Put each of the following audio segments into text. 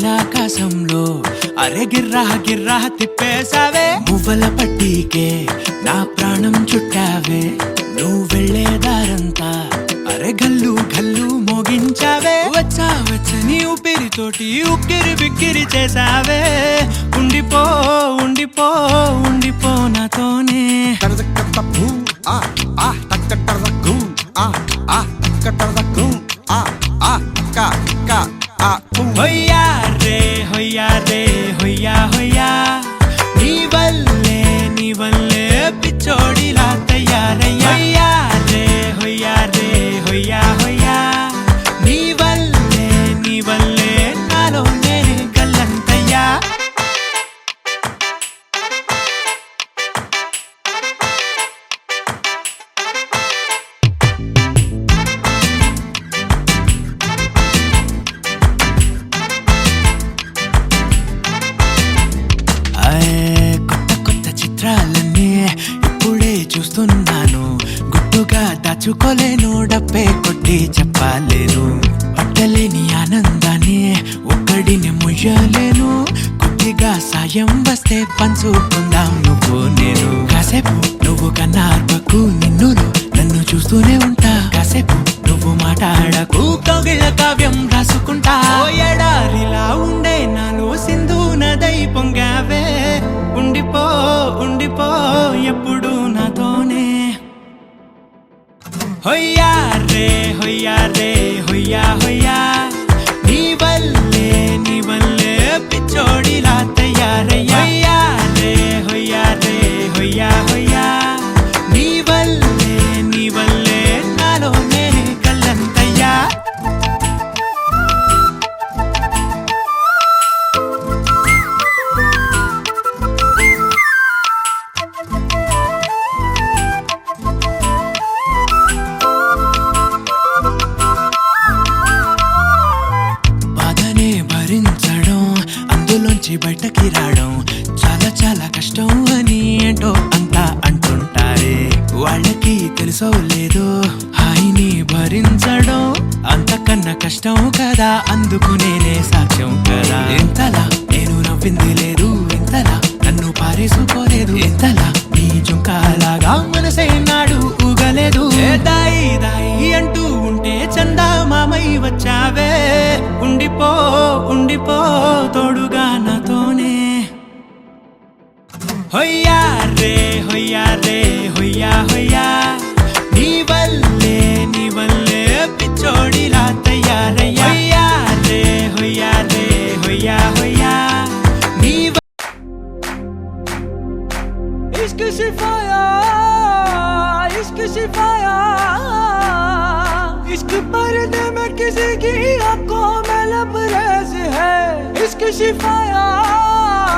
నీలాకాశంలో అరే గిర్రా గిర్రా తిప్పేసావే మువ్వల పట్టీకే నా ప్రాణం చుట్టావే నువ్వు వెళ్ళేదారంతా అరే గల్లు గల్లు మోగించావే వచ్చా వచ్చని ఊపిరితోటి ఉక్కిరి బిక్కిరి చేసావే ఉండిపో ఉండిపో ఉండిపో నాతోనే హొయ్యా రే హొయ్యా రే హొయ్యా హొయ్యా నీ వల్లే పిచ్చోడిలా తయారయ్యా రే హొయ్యా రే హొయ్యా హొయ్యా నీ వల్లే నాలో నేనే గల్లంతయ్యా కొత్త చిత్రాలన్నీ ఇప్పుడే చూస్తున్నాను గుట్టుగా దాచుకోలేను డబ్బే కొట్టి చెప్పలేను పట్టలేని ఆనందాన్ని ఒక్కడిని ముయ్యలేను కొద్దిగా సాయం వస్తే పంచుకుందాం నువ్వు నేను కాసేపు నువ్వు కన్నార్పకు నిన్నులో నన్ను చూస్తూనే ఉంటా కాసేపు నువ్వు మాట్లాడకు కౌగిళ్ళ కావ్యం రాసుకుంటా ఎడారిలా ఉండే నాలో సింధు నదై పొంగావే ఉండిపో ఉండిపో ఎప్పుడు నాతోనే హొయ్యా రే హొయ్యా రే హొయ్యా హొయ్యా నీ వల్లే పిచ్చోడిలా తయారయ్యా రే హొయ్యా రే హొయ్యా హొయ్యా నీ వల్లే నాలో నేనే గల్లంతయ్యా భరించడం అందులోంచి బయటకి రావడం చాలా చాలా కష్టం అని ఏంటో అంతా అంటుంటారే వాళ్ళకి తెలుసో లేదో హాయిని భరించడం అంతకన్నా కష్టం కదా అందుకు నేనే సాక్ష్యం కదా ఎంతలా నేను నవ్వింది లేదు ఎంతలా నన్ను పారేసుకోలేదు ఎంతలా నీ జుంకాలాగా మనసే నాడు ఊగలేదు దాయి దాయి అంటూ ఉంటే చందా మామై వచ్చావే ఉండిపో ఉండిపో తోడుగా నాతోనే హొయ్యా రే హొయ్యా రే హొయ్యా హొయ్యా నీ వల్లే పిచ్చోడిలా తయారయ్యా రే హొయ్యా రే హొయ్యా హొయ్యా నీ इश्क सिफाया इश्क पर्दे में किसी की आंखों में लबरेज है इश्क सिफाया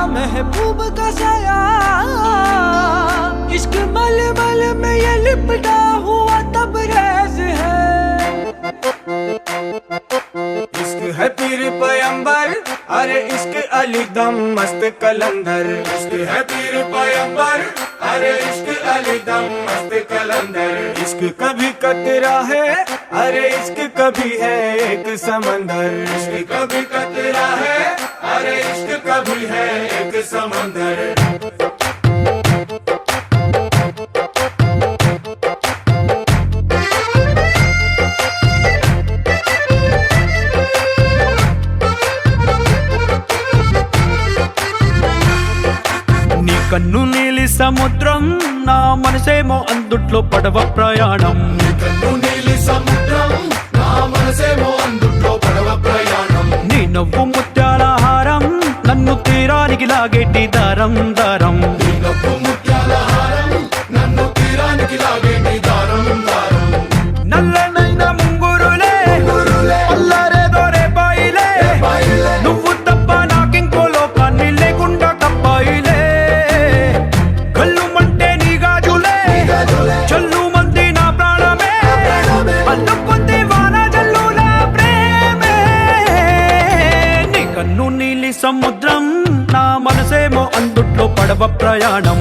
महबूब का साया इश्क मलमल में ये लिपटा हुआ तबरेज है इश्क है पीर पैगंबर अरे इश्क अली दम मस्त कलंदर इश्क है पीर पैगंबर अरे इश्क अली दम मस्त कलंदर इश्क कभी कतरा है अरे इश्क कभी है एक समंदर इश्क कभी कतरा है अरे इश्क कभी है एक समंदर కన్ను నీలి సముద్రం నా మనసేమో అందుట్లో పడవ ప్రయాణం కన్ను నీలి సముద్రం నా మనసేమో అందుట్లో పడవ ప్రయాణం నీ నవ్వు ముత్యాల హారం నన్ను తీరానికి లాగేటి దారం దారం నీ నవ్వు ముత్యాల హారం నన్ను తీరానికి లాగేటి దారం దారం నల్లనైన ముంగురులే అల్లారేదో రే బాయిలే నువ్వు తప్ప నాకింకో లోకాన్ని లేకుండా కప్పాయిలే సముద్రం నా మనసేమో అందుట్లో పడవ ప్రయాణం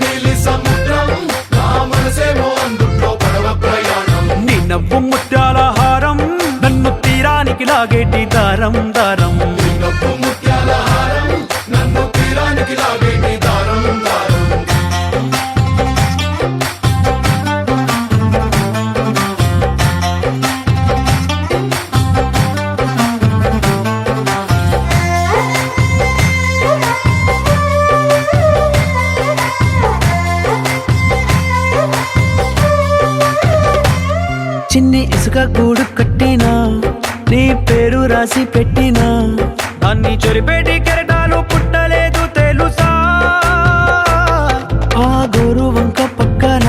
నీలి సముద్రం నా మనసేమో అందుట్లో పడవ ప్రయాణం నీ నవ్వు ముత్యాల హారం నన్ను తీరానికి లాగే లాగేటి దారం దారం నవ్వు ముత్యాల హారం నన్ను తీరానికి లాగేటి దారం దారం చిన్ని ఇసుక గూడు కట్టినా నీ పేరు రాసి పెట్టినా దాన్ని చొరిపేటి కెరటాలు పుట్టలేదు తెలుసా ఆ గోరు వంక పక్కన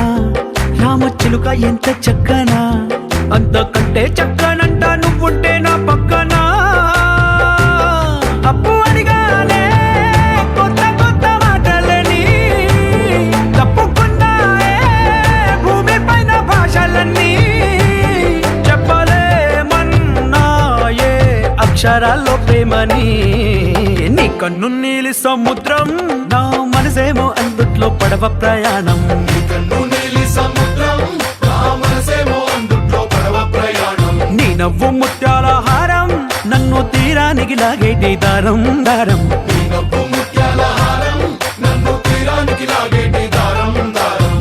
రామచిలుక ఎంత చక్కనా అంతకంటే చక్కనంట నువ్వుంటే నా పక్కన అప్పు అడిగానే కొత్త కొత్త మాటలని తప్పుకున్నాయే భూమి పైన భాషలన్నీ చెప్పలేమన్నాయే అక్షరాల్లో ప్రేమని నీ కన్ను నీలి సముద్రం నా మనసేమో అందుట్లో పడవ ప్రయాణం కన్ను నీలి సముద్రం నా మనసేమో అందుట్లో పడవ ప్రయాణం నీ నవ్వు ముత్యాల హారం నన్ను తీరానికి లాగేటి దారం దారం నీ నవ్వు ముత్యాల హారం నన్ను తీరానికి లాగేటి దారం దారం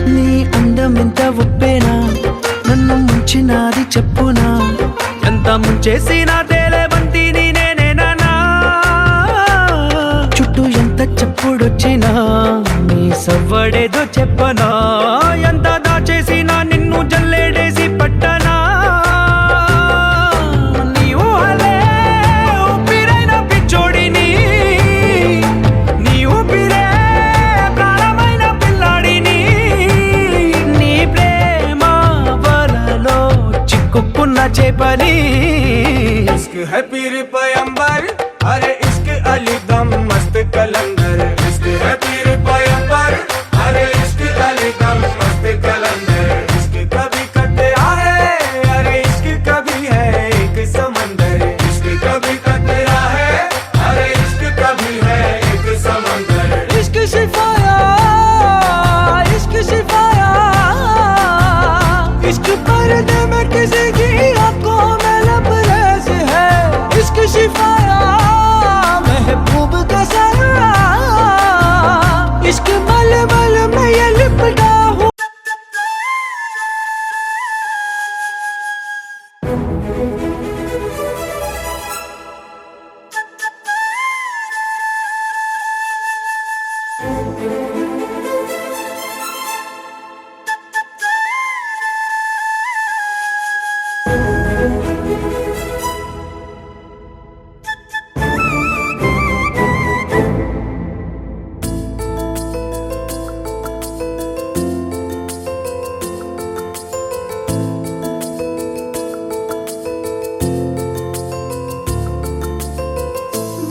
నీ అందం ఎంత ఒప్పేనా నన్ను ముంచినాది చెప్పునా ఎంత ముంచేసినా తేలేవంతిని నేనేనా చుట్టూ ఎంత చెప్పుడొచ్చినా నీ సవ్వడేదో చెప్పనా ఎంత దాచేసినా నిన్ను జల్లేడేసి పట్టనా నీ ఊహలే ఊపిరైన పిచ్చోడిని నీ ఊపిరే ప్రాణమైన పిల్లాడిని నీ ప్రేమ వలలో చిక్కుకున్న చేపని इश्क है पीर पैगंबर अरे इश्क अली दम मस्त कलंदर इश्क है पीर पैगंबर अरे इश्क अली दम मस्त कलंदर इश्क कभी कतरा है अरे इश्क कभी है एक समंदर इश्क कभी कतरा है अरे इश्क कभी है एक समंदर इश्क शिफाया इश्क पर्दे में किसी की आंखों में लबरेज है इश्क शिफाया महबूब का सरा इश्क मलमल में ये लिपटा हूँ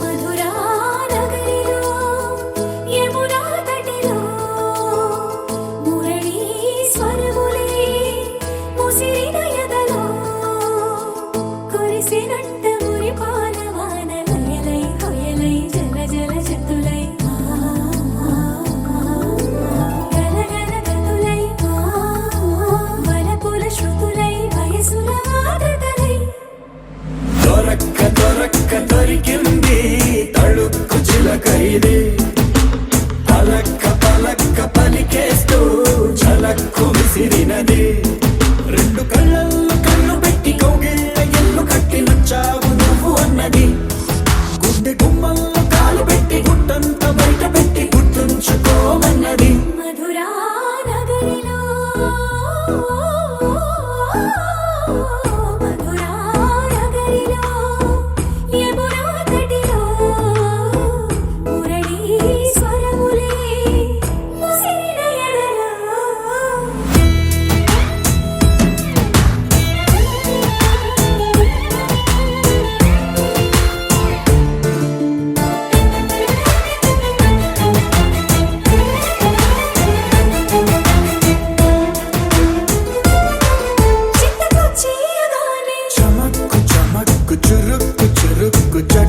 మధురా నగరిలో యమునా తటిలో మురళీ స్వరములే ముసిరిన ఎదలో కురిసినంట మురిపాల వానలయలై కొయలై జల జల జతులై గలగల గతులై వనపుల శృతులై వయసుల ఆదతలై దొరక్క దొరక్క దొరికింది తళుక్కు చిలక ఇది పలక్క పలక్క పలికేస్తూ చలక్కు విసిరినది రెండు కళ్ళల్లో కళ్ళు పెట్టి కౌగిళ్ళ ఎల్లు కట్టి నచ్చావు నువ్వు అన్నది గుండె గుమ్మల్లో కాలు పెట్టి గుట్టంత బయట పెట్టి గుర్తుంచుకోమన్నది మధురా నగరిలో మధురా నగరిలో యమునా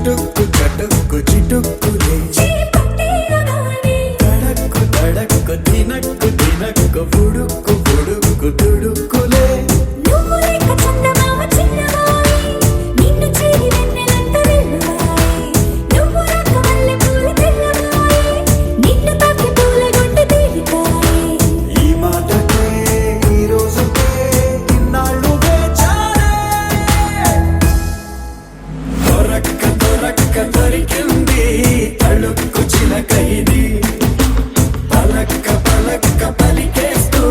చటుక్కు చటుక్కు చిటుక్కులే చేపట్టేయగానే తడక్కు తడక్కు తినక్కు తినక్కు బుడుక్కు బుడుక్కు తుడుక్కులే నువ్వు లేక చందమామ చిన్నవాయి నిన్ను చేరి వెన్నెలంత వెళ్ళవాయి నువ్వు రాక మల్లె పూలు తెల్లవాయి నిన్ను తాకి పూల గుండె తేలికాయి ఈ మాటకే ఈ రోజుకే ఇన్నాళ్ళు వేచానే దొరక్క దొరక్క దొరికింది తళుక్కు చిలక ఇది పలక్క పలక్క పలికేస్తూ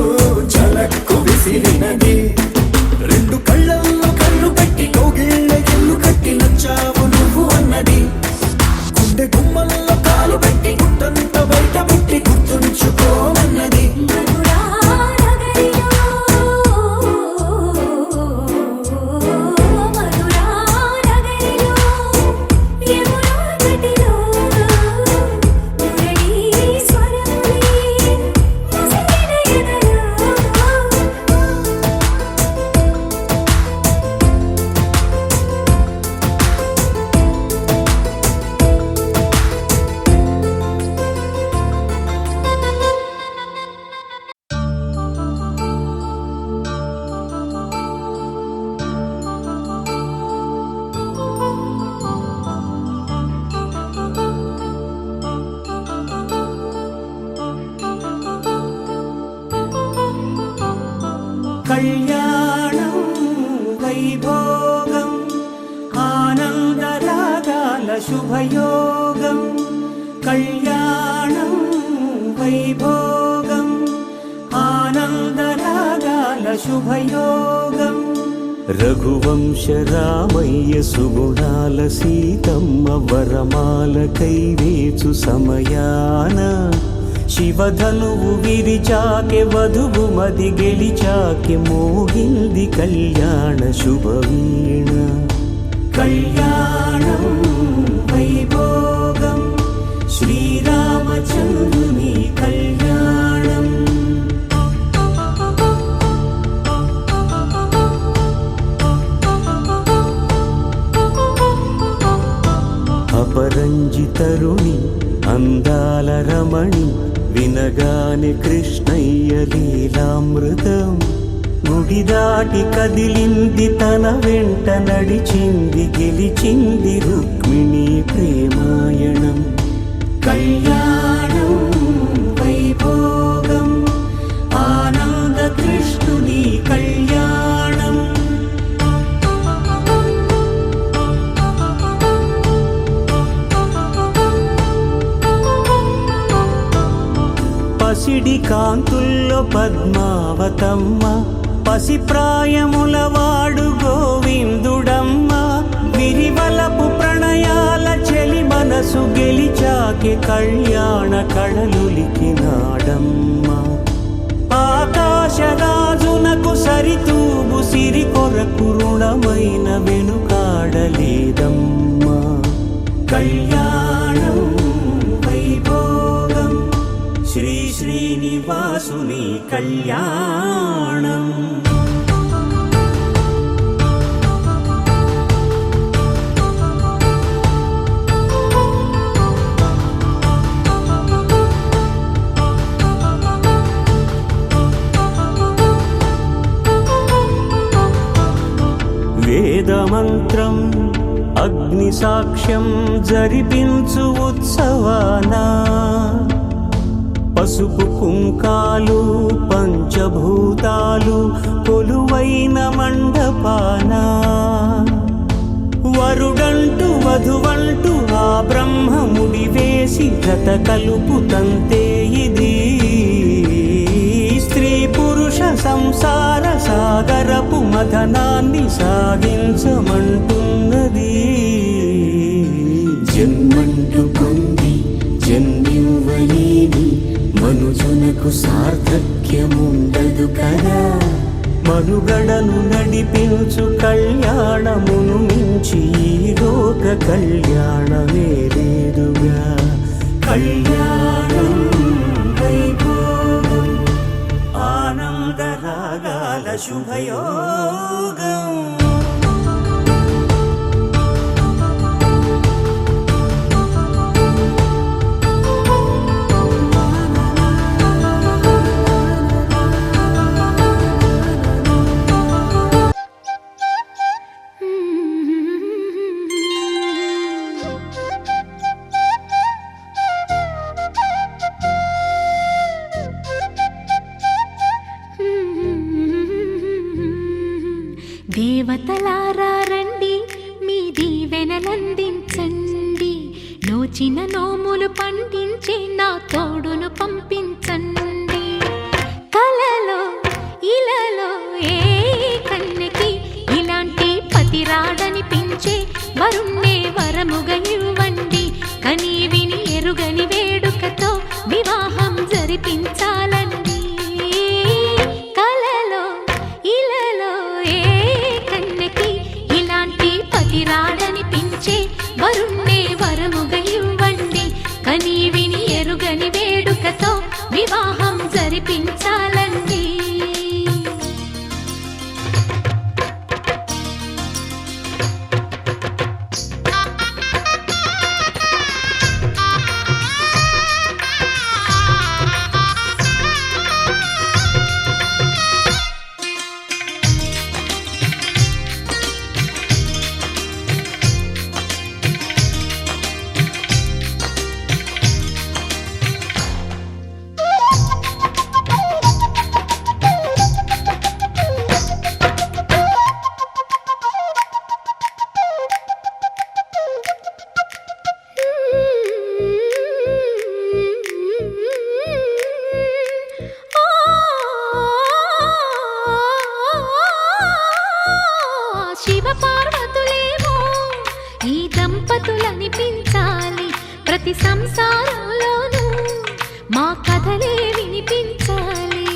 చలక్కు విసిరినది రెండు కళ్ళల్లో కళ్ళు పెట్టి కౌగిళ్ళ ఇల్లు కట్టి నచ్చావు నువ్వు అన్నది గుండె గుమ్మల్లో కాలు పెట్టి గుట్టంత బయట పెట్టి గుర్తుంచుకోమన్నది మధురా నగరిలో మధురా నగరిలో యమునా నదిలో మురళీ స్వరములే ముసిరిన ఎదలో కళ్యాణం వైభోగం ఆనందరాగాల శుభయోగం కళ్యాణం వైభోగం ఆనందరాగాల శుభయోగం రఘువంశ రామయ్య సుగుణాల సీతమ్మ వరమాల కైవేచు సమయాన శివధనువు విరిచాకె వధువు మది గెలిచాకె మోగింది కళ్యాణ శుభవీణ కళ్యాణం వైభోగం శ్రీరామచంద్రుని కళ్యాణం అపరంజి తరుణి అందాల రమణి వినగానే కృష్ణయ్య లీలామృతం గుడి దాటి కదిలింది తన వెంట నడిచింది గెలిచింది రుక్మిణి ప్రేమాయణం కళ్యాణం వైభోగం ఆనంద కృష్ణుని కళ్యాణం పసిడి కాంతుల్లో పద్మావతమ్మ పసిప్రాయముల వాడు గోవిందుడమ్మ విరివలపు ప్రణయాల చెలి మనసు గెలిచాకె కళ్యాణ కళలులికినాడమ్మ ఆకాశరాజునకు సరితూగు సిరి కొరకు రుణమైన వెనుకాడలేదమ్మా కళ్యాణం వైభోగం శ్రీ శ్రీనివాసుని కళ్యాణం వేదమంత్రం అగ్ని సాక్ష్యం జరిపించు ఉత్సవానా పసుపు కుంకాలు పంచభూతాలు కొలువైన మండపాన వరుడంటూ వధువంటూ ఆ బ్రహ్మముడి వేసి జత కలుపుతంతే ఇది స్త్రీ పురుష సంసార సాగరపు మథనాన్ని సాగించమంటున్నది జన్మంటూ పొంది జన్మివ్వలేని మనుజునకు సార్థక్యముండదు కదా మనుగడను నడిపించు కళ్యాణమును మించి ఈ లోక కళ్యాణమే లేదుగా కళ్యాణం వైభోగం ఆనందరాగాల శుభయోగం పంపించండి, నోచిన నోములు పండించే నా తోడును పంపించండి. కలలో ఇలలో ఏ కన్నెకి ఇలాంటి పతి రాడనిపించే వరుణ్ణే వరముగా ఇవ్వండి. కని విని ఎరుగని వేడుకతో వివాహం జరిపించాలండి. కలలో ఇలలో ఏ కన్నెకి ఇలాంటి పతి రాడనిపించే వరుణ్ణే వరముగా ఇవ్వండి. కని విని ఎరుగని వేడుకతో వివాహం జరిపించాలండి. శివ పార్వతులేమో ఈ దంపతులనిపించాలి. ప్రతి సంసారంలోనూ మా కథలే వినిపించాలి.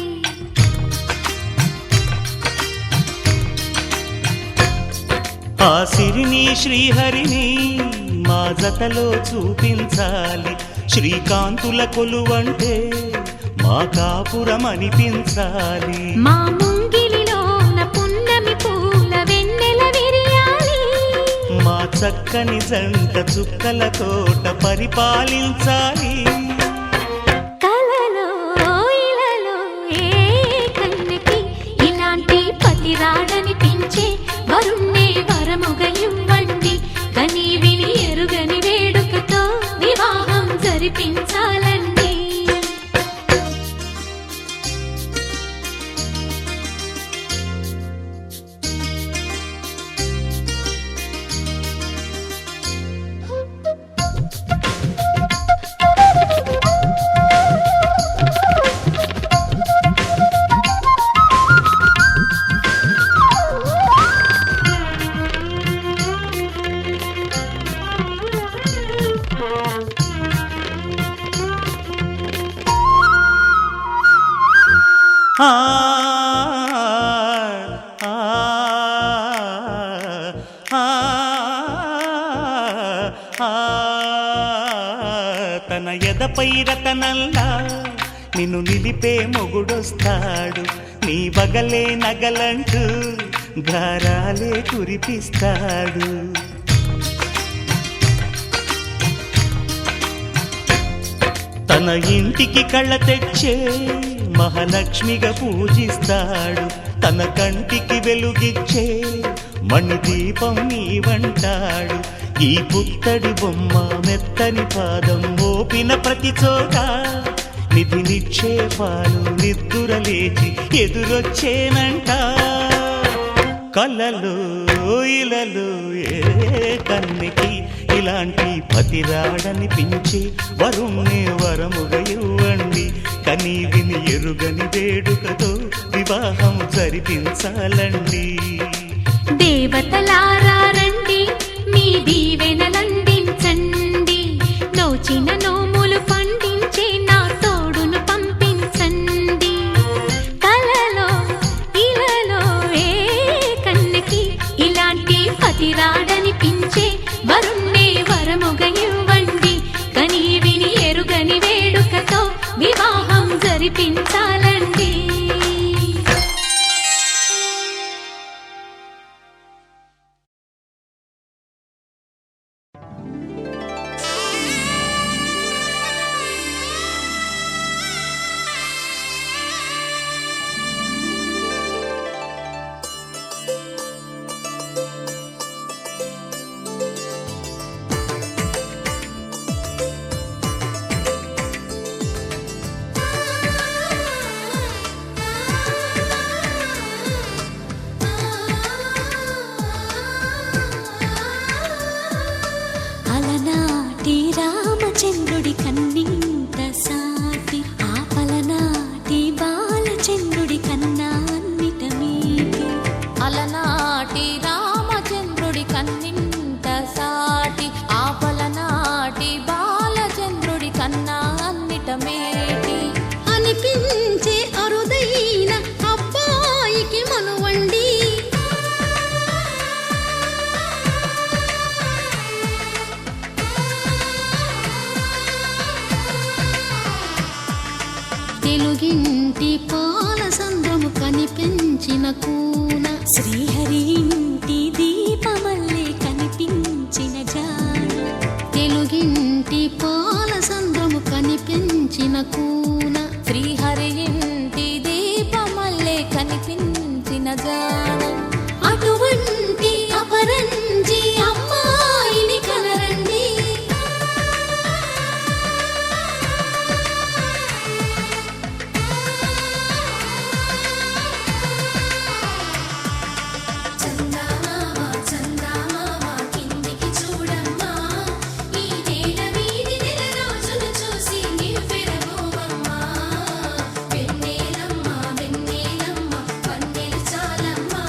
ఆ సిరిని శ్రీహరిని మా జతలో చూపించాలి. శ్రీకాంతుల కొలువంటే మా కాపురం అనిపించాలి. మా ముంగిలిలోన పున్నమి పూల వెన్నెల విరియాలి. మా చక్కని జంట చుక్కల తోట పరిపాలించాలి. కలలో ఇలలో ఏ కన్నెకి ఇలాంటి పతి రాడనిపించే వరుణ్ణే వరముగా ఇవ్వండి. కని విని ఎరుగని వేడుకతో వివాహం జరిపించాలండి. ఆ ఆ ఆ తన ఎదపై రతనల్లా నిన్ను నిలిపే మొగుడొస్తాడు. నీ వగలే నగలంటూ గారాలే కురిపిస్తాడు. తన ఇంటికి కళ్ళ తెచ్చే మహాలక్ష్మిగా పూజిస్తాడు. తన కంటికి వెలుగిచ్చే మణిదీపం నీవంటాడు. ఈ పుత్తడి బొమ్మ మెత్తని పాదం మోపిన ప్రతి చోట నిధి నిక్షేపాలు నిద్దురలేచి ఎదురొచ్చేనంట. కలలో ఇలలో ఏ కన్నెకి ఇలాంటి పతి రాడనిపించి వరుణ్ణే వరముగా ఇవ్వండి. కని విని ఎరుగని వేడుకతో వివాహం జరిపించాలండి. దేవతలారా రండి, మీ దీవెనలందించండి. నోచిన నోములు పండించే నా తోడును పంపించండి. కలలో ఇలలో ఏ కన్నెకి ఇలాంటి పతి రాడనిపించే వరుణ్ణే వరముగా ఇవ్వండి. కని విని ఎరుగని వేడుకతో వివాహం జరిపించాలండి. తెలుగింటి పాల సంద్రము కనిపించిన కూన శ్రీహరి ఇంటి దీపమల్లే కనిపించిన జాన తెలుగింటి పాల సంద్రము కనిపించిన కూన శ్రీహరి ఇంటి దీపమల్లే కనిపించిన జాన అటువంటి అపరంజి అమ్మాయిని కనరండి చందమామ చందమామ కిందికి చూడమ్మా ఈ నేల వీధి నెల రోజులు చూసి నివ్వెరబోవమ్మా వెన్నెలమ్మ వెన్నెలమ్మ వన్నెలు చాలమ్మా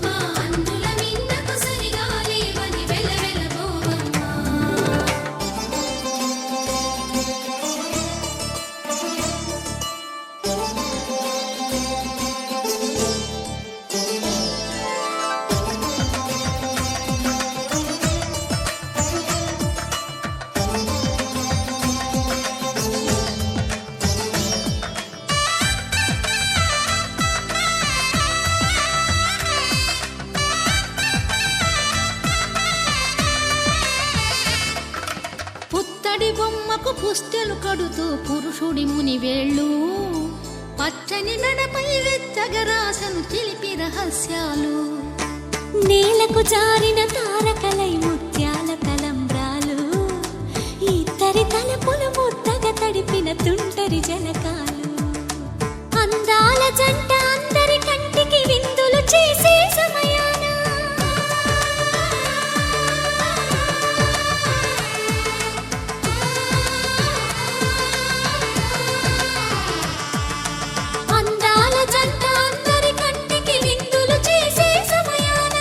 మా అందుల మిన్నకు సరిగా లేవని వెలవెలబోవమ్మా పుత్తడి బొమ్మకు పుస్తెలు కడుతూ పురుషుడి ముని వేళ్ళు పచ్చని నడపై వెచ్చగరాసను చిలిపి రహస్యాలు నేలకు జారిన తారకలై ముత్యాల తలంబ్రాలు ఇద్దరి తలపులు ముద్దగా తడిపిన తుంటరి జలకాలు అందాల జంట అందరి కంటికి విందులు చేసే సమయాన అందాల జంట అందరి కంటికి విందులు చేసే సమయాన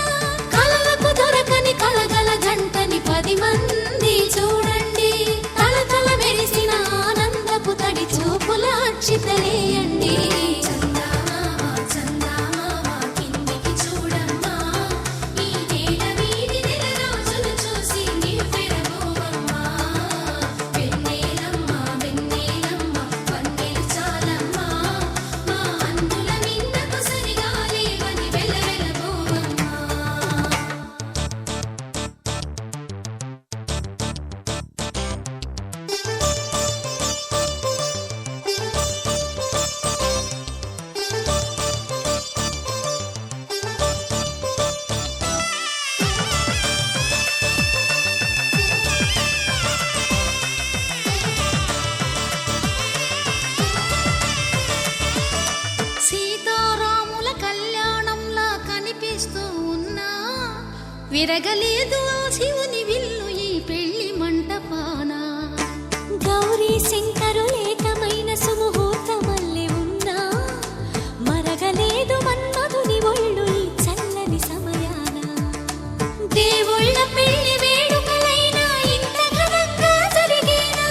కలలకు దొరకని కలగల జంటని 10 మంది చూడండి తలతల మెరిసిన ఆనందపు తడి చూపుల అక్షితలేయండి చందమామ చందమామ కిందికి చూడమ్మా ఈ నేల వీధి నెల రోజులు చూసి నివ్వెరబోవమ్మా వెన్నెలమ్మ వెన్నెలమ్మ వన్నెలు చాలమ్మా మా అందుల మిన్నకు సరిగా లేవని వెలవెలబోవమ్మా సీతారాముల కళ్యాణంలా కనిపిస్తూ ఉన్నా విరగలేదు ఆ శివుని విల్లు ఈ పెళ్లి మంటపాన గౌరీ శంకరులేకమైన సుముహూర్తమల్లె ఉన్నా మరగలేదు మన్మధుని ఒళ్ళు ఈ చల్లని సమయాన దేవుళ్ళ పెళ్లి వేడుకలైనా ఇంత ఘనంగా జరిగేనా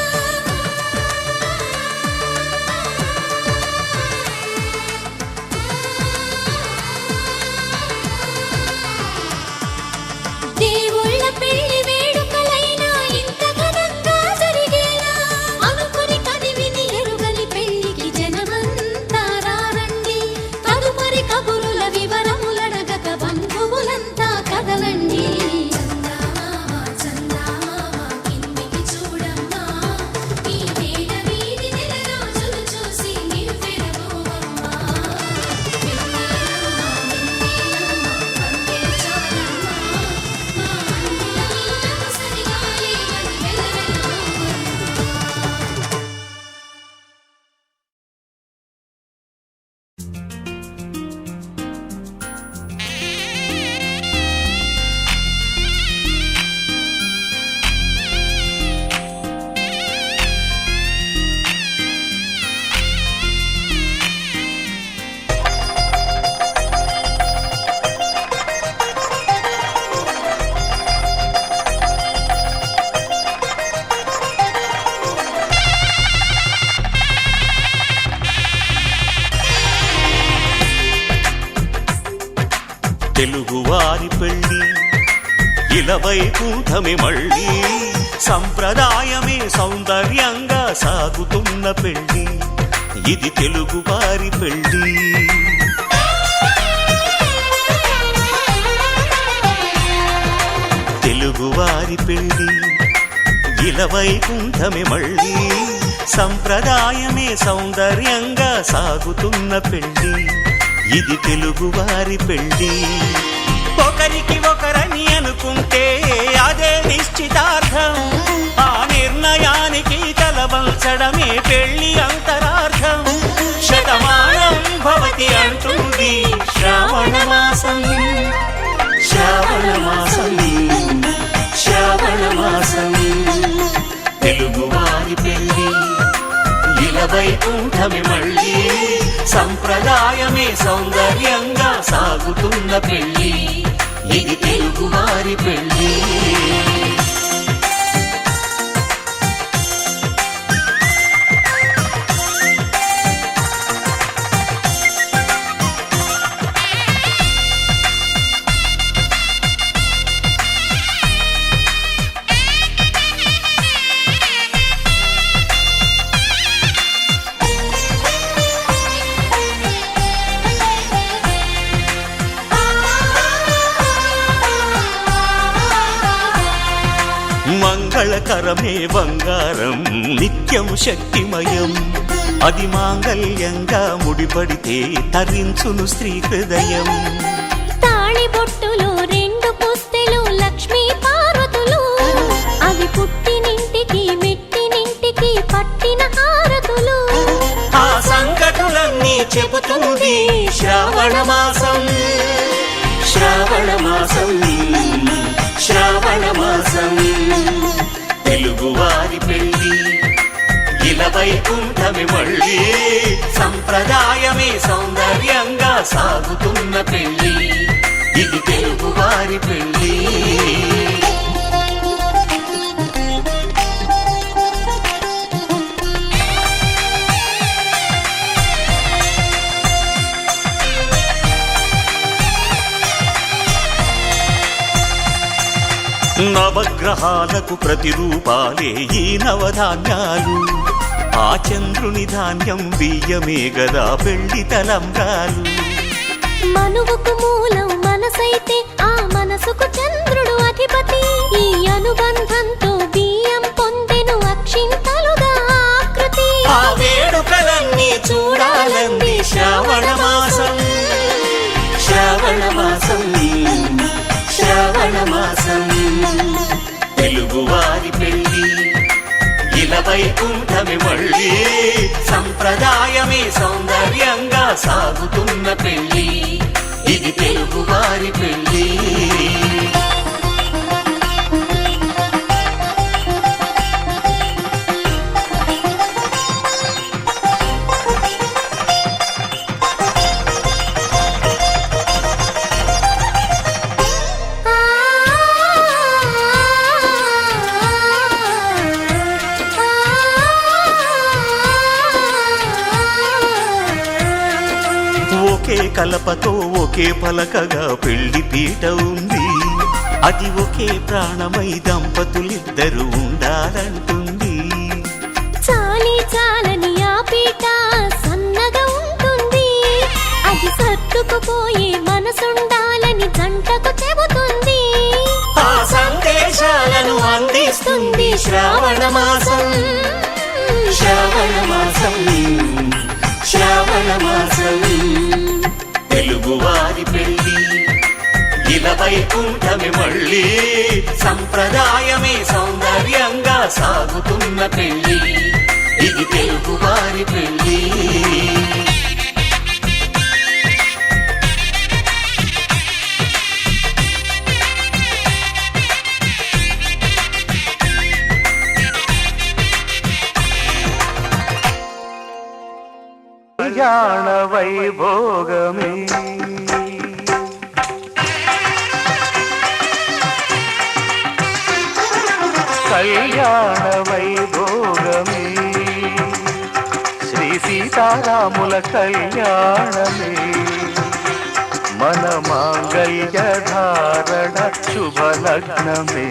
దేవుళ్ళ పెళ్లి వేడుకలైనా ఇంత ఘనంగా జరిగేనా అనుకుని కదివిని ఎరుగని పెళ్లికి జనమంతా రారండి తదుపరి కబురుల వివరములడగక బంధువులంతా కదలండి చందమామ చందమామ కిందికి చూడమ్మా ఈ నేల వీధి నెల రోజులు చూసి నివ్వెరబోవమ్మా వెన్నెలమ్మ వెన్నెలమ్మ వన్నెలు చాలమ్మా మా అందుల మిన్నకు సరిగా లేవని వెలవెలబోవమ్మా తెలుగువారి పెళ్ళి ఇలవైకుంఠమి మళ్ళీ సంప్రదాయమే సౌందర్యంగా సాగుతున్న పెళ్ళి ఇది తెలుగు వారి పెళ్ళి. తెలుగువారి పెళ్ళి ఇలవైకుంఠమే మళ్ళీ, సంప్రదాయమే సౌందర్యంగా సాగుతున్న పెళ్ళి. ఇది తెలుగువారి పెళ్ళి. ఒకరికి ఒకరని అనుకుంటే అదే నిశ్చితార్థం, ఆ నిర్ణయానికి తలవంచడమే పెళ్ళి అంతరార్థం. శతమానం భవతి అంటుంది శ్రావణ మాసం, శ్రావణ మాసం, శ్రావణ మాసం. తెలుగువారి పెళ్ళి ఇలవైకుంఠమే మళ్ళీ, సంప్రదాయమే సౌందర్యంగా సాగుతున్న పెళ్ళి. ఇది తెలుగువారి పెళ్ళి. మంగళకరమే బంగారం, నిత్యం శక్తిమయం. అది మాంగళ్యంగా ముడిపడితే తరించును స్త్రీ హృదయం. తాళిబొట్టులో 2 పుస్తెలు లక్ష్మీ పార్వతులు, అవి పుట్టినింటికి మెట్టినింటికి పట్టిన హారతులు. ఆ సంగతులన్నీ చెబుతుంది శ్రావణ మాసం, శ్రావణ మాసం, శ్రావణ మాసం. తెలుగువారి పెళ్ళి ఇలవైకుంఠమే మళ్ళీ, సంప్రదాయమే సౌందర్యంగా సాగుతున్న పెళ్ళి. ఇది తెలుగువారి పెళ్ళి. నవగ్రహాలకు ప్రతిరూపాలే ఈ నవధాన్యాలు, ఆ చంద్రుని ధాన్యం బియ్యమే గదా పెళ్లి తలంబ్రాలు. మనువుకు మూలం మనసైతే ఆ మనసుకు చంద్రుడు అధిపతి, ఈ అనుబంధంతో బియ్యం పొందెను అక్షింతలుగా ఆకృతి. ఆ వేడుకలన్నీ చూడాలంది శ్రావణ మాసం, శ్రావణ మాసం, శ్రావణ మాసం. తెలుగువారి పెళ్ళి ఇలవైకుంఠమే మళ్ళీ, సంప్రదాయమే సౌందర్యంగా సాగుతున్న పెళ్ళి. ఇది తెలుగువారి పెళ్ళి. ఒకే కలపతో ఒకే పలకగా పెళ్లి పీట ఉంది, అది ఒకే ప్రాణమై దంపతులిద్దరు ఉండాలంటుంది. చాలి చాలని ఆ పీట సన్నగా ఉంటుంది, అది సర్దుకుపోయే మనసుండాలని జంటకు చెబుతుంది. ఆ సందేశాలను అందిస్తుంది శ్రావణ మాసం, శ్రావణ మాసం, శ్రావణ మాసం. తెలుగువారి పెళ్ళి ఇలవైకుంఠమే మళ్ళీ, సంప్రదాయమే సౌందర్యంగా సాగుతున్న పెళ్ళి. ఇది తెలుగువారి పెళ్ళి. కళ్యాణ వైభోగమే కళ్యాణ వైభోగమే, శ్రీ సీతారాముల కళ్యాణమే. మన మాంగళ్య ధారణ శుభలగ్నమే.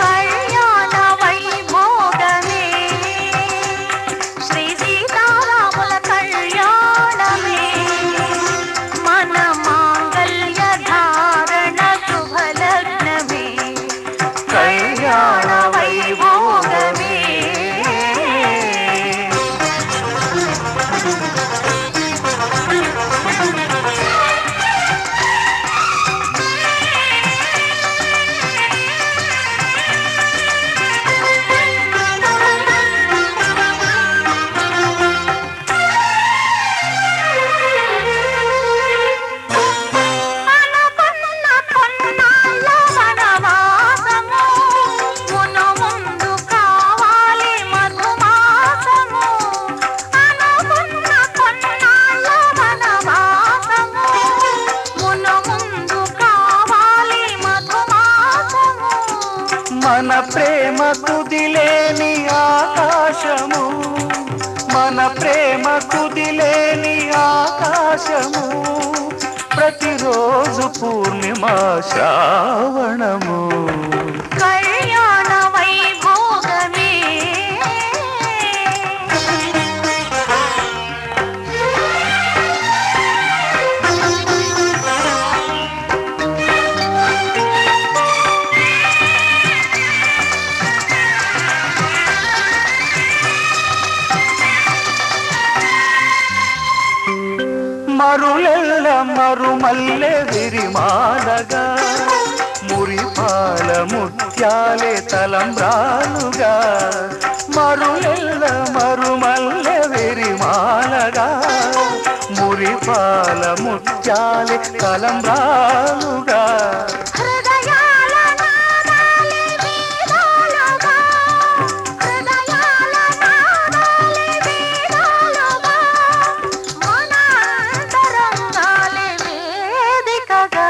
కళ్యాణ వైభోగమే, శ్రీ సీతారాముల కుదిలేని ఆకాశము, మన ప్రేమ కుదిలేని ఆకాశము, ప్రతిరోజు పూర్ణిమ శ్రావణము. కళ్యాణ వైభోగమే మరులెల్ల మరుమల్లె విరిమాలగా, మురిపాల ముత్యాలే తలంబ్రాలుగా. మరులెల్ల మరుమల్లె విరిమాలగా, మురిపాల ముత్యాలే తలంబ్రాలుగా. హృదయాల నాదాలే వేదాలుగా, హృదయాల నాదాలే వేదాలుగా, మన అంతరంగాలే వేదికగా.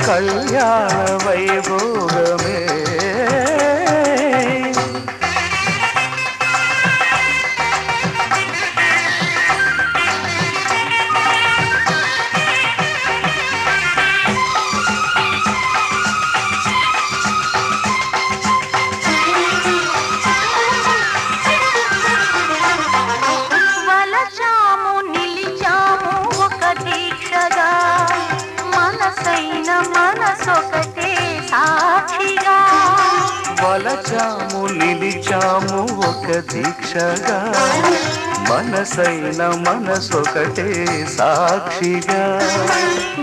కళ్యాణ వైభోగమే వలచాము నిలిచాము ఒక దీక్షగా, మనసైన మనసొకటే సాక్షిగా. వలచాము నిలిచాము ఒక దీక్షగా, మనసైన మనసొకటే సాక్షిగా.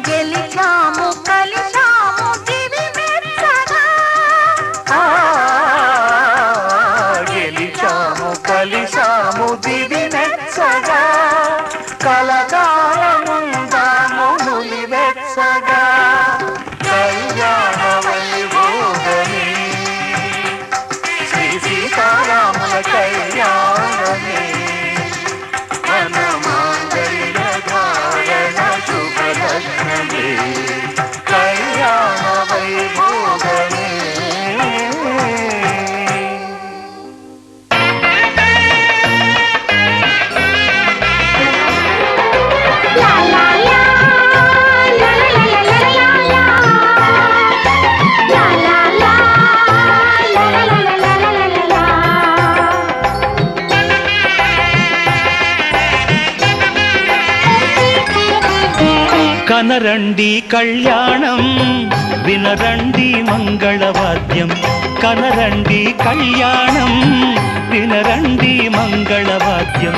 గెలిచాము కలిచాము దివి మెచ్చగా, గెలిచాము కలిసాము దివి మెచ్చగా. కలకాలముందాము నులివెచ్చగా. కళ్యాణ వైభోగమే శ్రీ సీతారాముల కళ్యాణమే. మన మాంగళ్య ధారణ శుభలగ్నమే. కళ్యాణ వైభోగమే. లా లా లా, లా లా లా లా లా లా, లా లా లా, లా లా లా లా లా లా. కనరండి కళ్యాణం, వినరండి మంగళవాద్యం. కనరండి కళ్యాణం, వినరండి మంగళవాద్యం.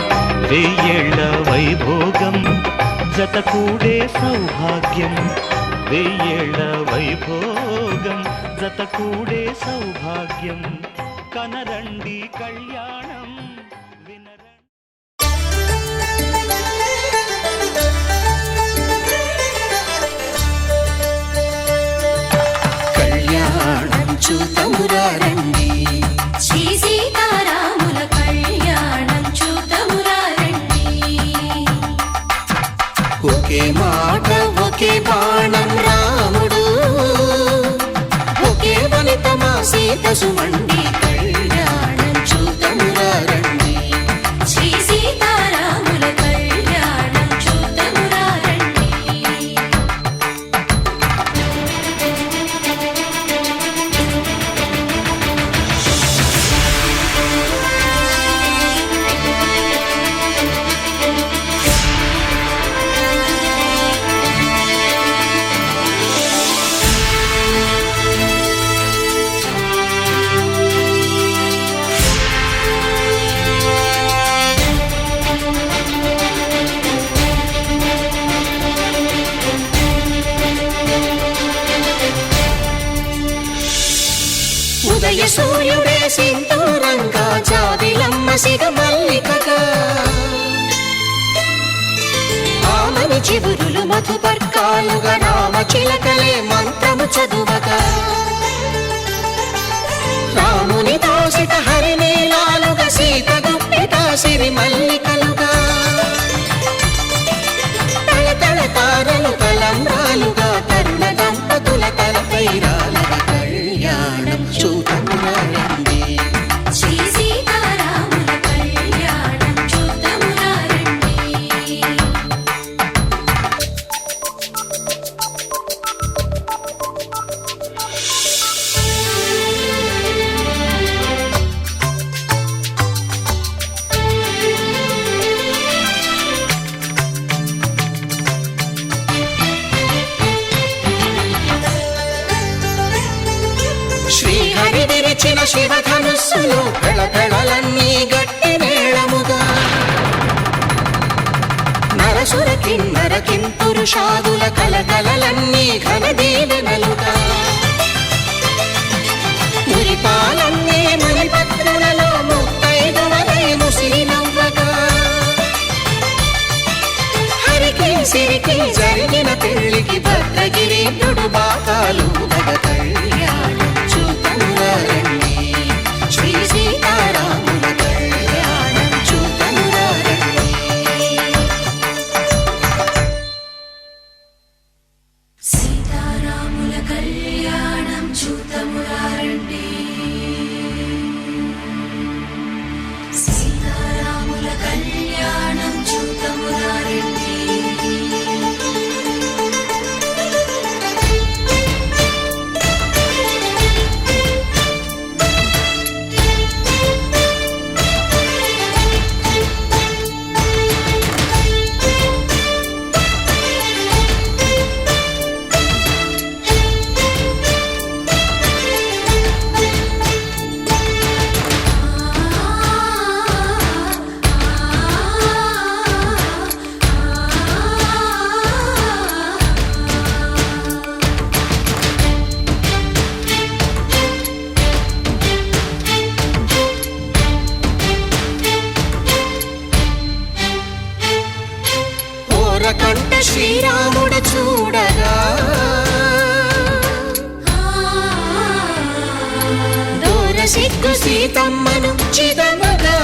వెయ్యేళ్ల వైభోగం జతకూడే సౌభాగ్యం. వెయ్యేళ్ల వైభోగం జతకూడే సౌభాగ్యం. కనరండి కళ్యాణం, వినరండి. కళ్యాణం చూతమురారండి, శ్రీ సీతారాముల కళ్యాణం చూతమురా రండి. ఒకే మాట ఒకే బాణం రాముడు, ఒకే వనిత మా సీత సుమండి. కళ్యాణం చూతమురారండి, శ్రీ సీతారాముల కళ్యాణం చూతమురా రండి. ఉదయ సూర్యుడే సింధూరంగా, జాబిలమ్మ సిగ మల్లికగా. ఆమని చివురులు మధుపర్కాలుగా, రామ చిలకలే మంత్రము చదువగా. రాముని దోసిట హరినీలాలుగా, సీత గుప్పిట సిరి మల్లికలుగా. తల తల తారలు తలంబ్రాలుగా, తరుణ దంపతుల తలపై రాలగా. కళ్యాణం చూతమురారండి, శివధనుస్సులు పెళపెళలన్నీ గట్టి మేళముగా నరసుర కిన్నర కింపురుషాదుల కలకలలన్నీ ఘన దీవెనలుగా మురిపాలన్నీ మణిపత్రులలో ముత్తైదువలై ముసిరి నవ్వగా హరికి సిరికి జరిగిన పెళ్లికి భద్రగిరీంద్రుడు బాకాలు గద కళ్యాణం చూతమురారండి శ్రీ సీతారాముల కళ్యాణం చూతమురారండి సీతారాముల కళ్యాణం చూతమురారండి సీతారాముల కళ్యాణం చూతమురారండి కంట శ్రీరాముడు చూడగా దూర సిగ్గు సీతమ్మను చిదమగా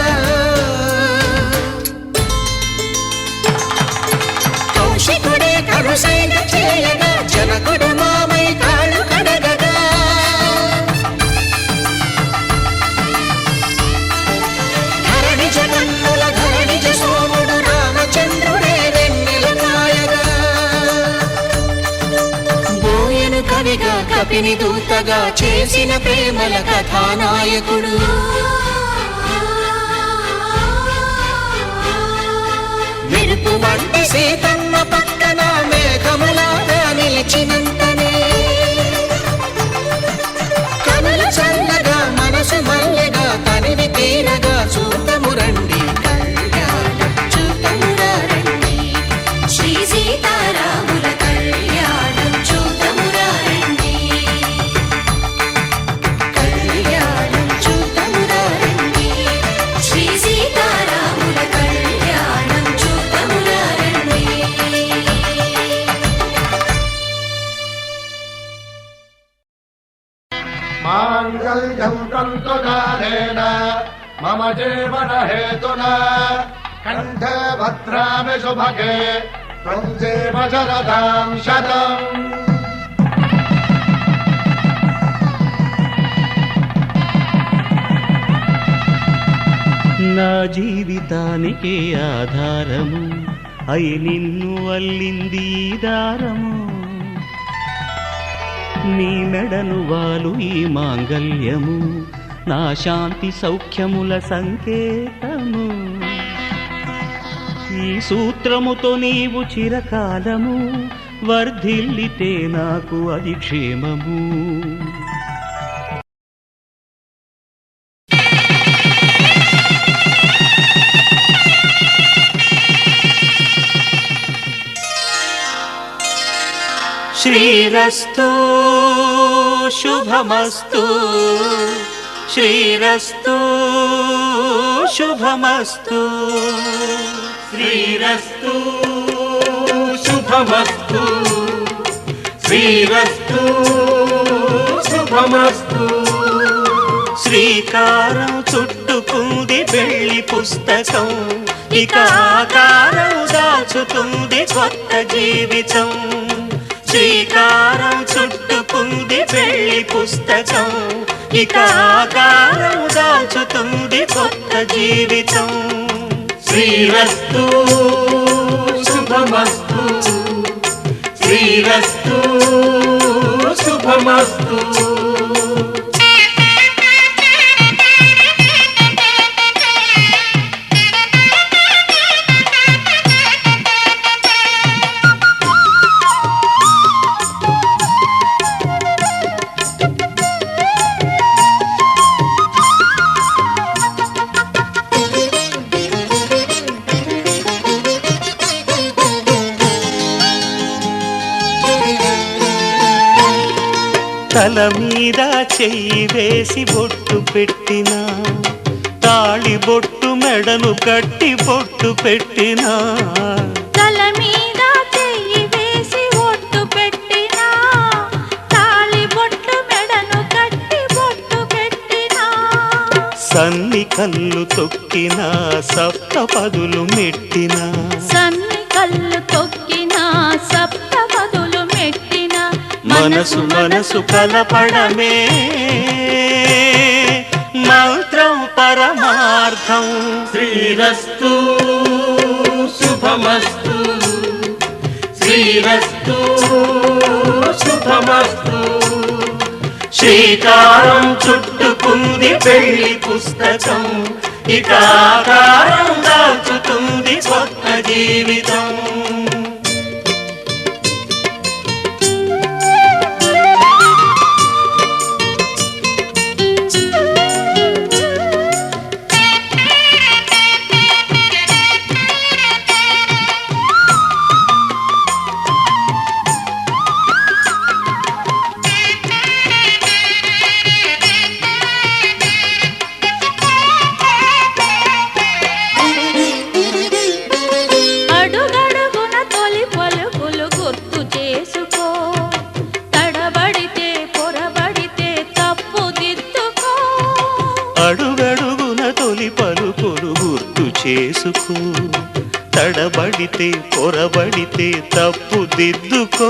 కౌశికుడే కరుసైన చేయగా జనకుడు మామై కాళ్ళు కడగగా ధరణి జగన్నుల ధరణిజ సోముడు రామచంద్రుడే కవిగా కపిని దూతగా చేసిన ప్రేమల కథానాయకుడు మెరుపు వంటి సీతమ్మ పక్కన మేఘములాగా నిలిచినంతనే కనుల చల్లగా మనసు మల్లెగా తనివి తీరగా చూతమురండి కళ్యాణం చూతమురారండి శ్రీ సీతారాముల కళ్యాణం చూతమురారండి కళ్యాణం చూతమురారండి శ్రీ సీతారాముల కళ్యాణం చూతమురారండి మాంగళ్యం తంతుకారేణ మమ జీవన హేతునా కంఠే భద్రామి శుభగే త్వం జీవ శరదాం శతం. నా జీవితానికి ఆధారము అయి నిన్ను అల్లింది ఈ దారము నీ మెడను వాలు ఈ మాంగల్యము నా శాంతి సౌఖ్యముల సంకేతము ఈ సూత్రముతో నీవు చిరకాలము వర్ధిల్లితే నాకు అది క్షేమము శ్రీరస్తు శుభమస్తు శ్రీరస్తు శుభమస్తు శ్రీరస్తు శుభమస్తు శ్రీరస్తు శుభమస్తు. శ్రీకారం చుట్టుకుంది పెళ్లి పుస్తకం ఇక ఆకారం దాచుతుంది కొత్త జీవితం శ్రీకారం చుట్టుకుంది పెళ్లి పుస్తకం ఇక ఆకారం దాచుతుంది కొత్త జీవితం శ్రీరస్తు శుభమస్తు శ్రీరస్తు శుభమస్తు. తల మీద చెయ్యి వేసి బొట్టు పెట్టినా తాళి బొట్టు మెడను కట్టి బొట్టు పెట్టినా తల మీద చెయ్యి వేసి ఒట్టు పెట్టినా తాళి బొట్టు మెడను కట్టి బొట్టు పెట్టినా సన్ని కళ్ళు తొక్కినా సప్త పదులు మెట్టినా సన్ని కళ్ళు తొక్కినా సప్త పదులు మెట్టినా మనసు మనసు కలపడమే మంత్రం పరమార్థం శ్రీరస్తు శుభమస్తు శ్రీరస్తు శుభమస్తు శ్రీకారం చుట్టుకుంది పెళ్లి పుస్తకం ఇక ఆకారం దాచుతుంది కొత్త జీవితం అడుగడుగున తొలి పలుకులు గుర్తు చేసుకో తడబడితే పొరబడితే తప్పు దిద్దుకో అడుగడుగున తొలి పలుకులు గుర్తు చేసుకో తడబడితే పొరబడితే తప్పు దిద్దుకో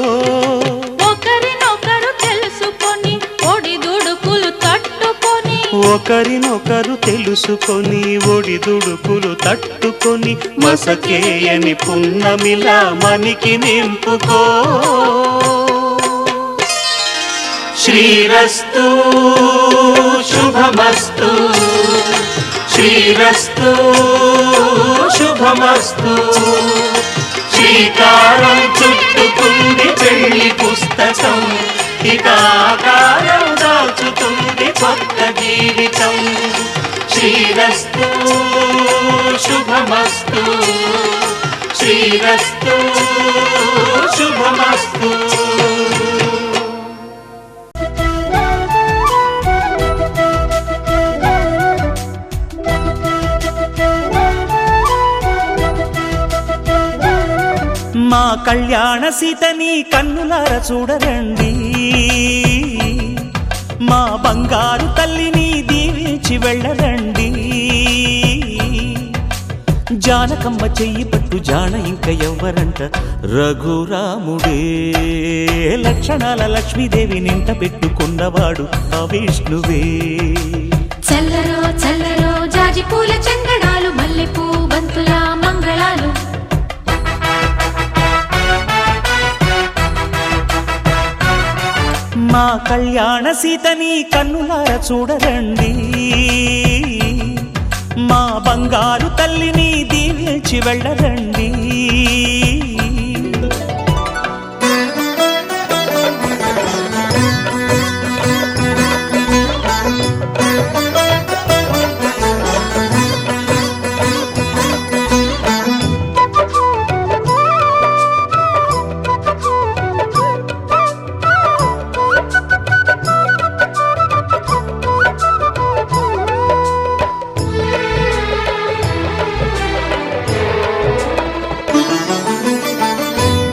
ఒకరినొకరు తెలుసుకొని ఒడిదుడుకులు తట్టుకొని ఒకరినొకరు తెలుసుకొని ఒడిదుడుకులు తట్టుకొని మసకేయని పున్నమిలా మనికి నింపుకో శ్రీరస్తు శుభమస్తు శ్రీరస్తు శుభమస్తు శ్రీకారం చుట్టుకుంది పెళ్లి పుస్తకం ఇక ఆకారం దాచుతుంది కొత్త జీవితం శ్రీరస్తు శుభమస్తు శ్రీరస్తు శుభమస్తు మా కళ్యాణ సీతని కన్నులార చూడరండి మా బంగారు తల్లిని దీవించి వెళ్ళరండి జానకమ్మ చెయ్యి పట్టు జాన ఇంక ఎవ్వరంట రఘురాముడే లక్షణాల లక్ష్మీదేవి నింట పెట్టుకున్నవాడు ఆ విష్ణువే చల్లరో చల్లరో జాజి పూల చందనాలు మల్లెపూ బంతుల మంగళాలు మా కళ్యాణ సీతని కన్నులార చూడరండి మా బంగారు తల్లిని దీవించి వెళ్ళరండి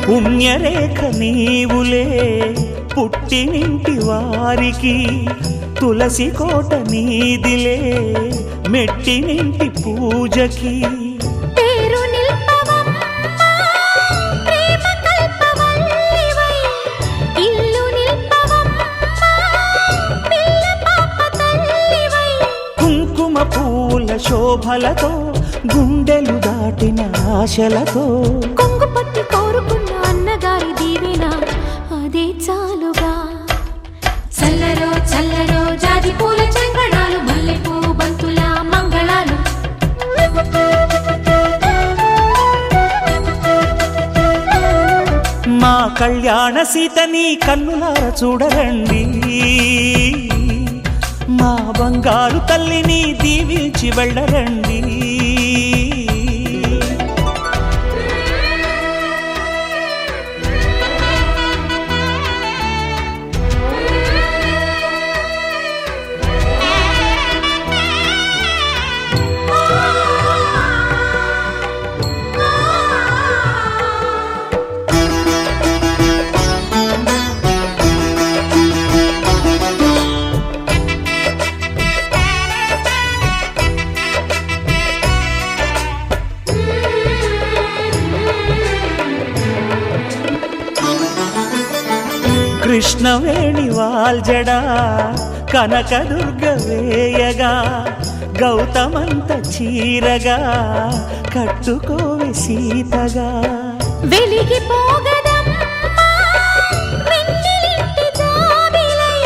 పుణ్యరేఖ నీవులే పుట్టినింటి వారికి తులసి కోట నీదిలే మెట్టినింటి పూజకి పేరు నిల్పవమ్మా ప్రేమ కల్పవల్లివై ఇల్లు నిల్పవమ్మా పిల్ల పాప తల్లివై కుంకుమ పూల శోభలతో గుండెలు దాటిన ఆశలతో కొంగు పట్టి కోరుకున్న అన్నగారి దీవెన అదే చాలుగా చల్లరో చల్లరో జాజి పూల చందనాలు మల్లెపూ బంతుల మంగళాలు మా కళ్యాణ సీతని కన్నులార చూడరండి మా బంగారు తల్లిని దీవించి వెళ్ళరండి కృష్ణవేణి వాల్జడా కనకదుర్గ వేయగా గౌతమంత చీరగా కట్టుకోవి సీతగా వెలిగిపోగదమ్మా వెన్నెలింటి జాబిలై